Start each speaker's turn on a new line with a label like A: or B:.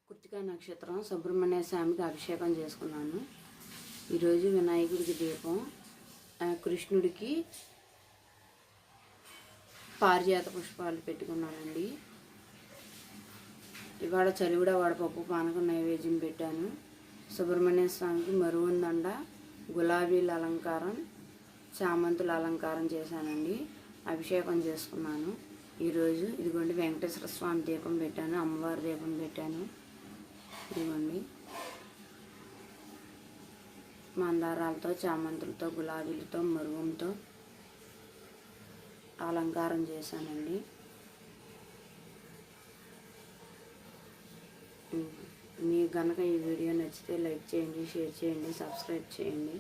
A: కృత్తికా నక్షత్రం సుబ్రహ్మణ్య స్వామికి అభిషేకం చేసుకున్నాను. ఈరోజు వినాయకుడికి దీపం, కృష్ణుడికి పారిజాత పుష్పాలు పెట్టుకున్నానండి. ఇవాళ చలివిడ వడపప్పు పానకం నైవేద్యం పెట్టాను. సుబ్రహ్మణ్య స్వామికి మరువుందండ, గులాబీల అలంకారం, చామంతుల అలంకారం చేశానండి. అభిషేకం చేసుకున్నాను. ఈరోజు ఇదిగోండి వెంకటేశ్వర స్వామి దీపం పెట్టాను, అమ్మవారి దీపం పెట్టాను. ఇదిగోండి మందారాలతో, చామంతులతో, గులాబీలతో, మరుగుంతో అలంకారం చేశానండి. మీకు కనుక ఈ వీడియో నచ్చితే లైక్ చేయండి, షేర్ చేయండి, సబ్స్క్రైబ్ చేయండి.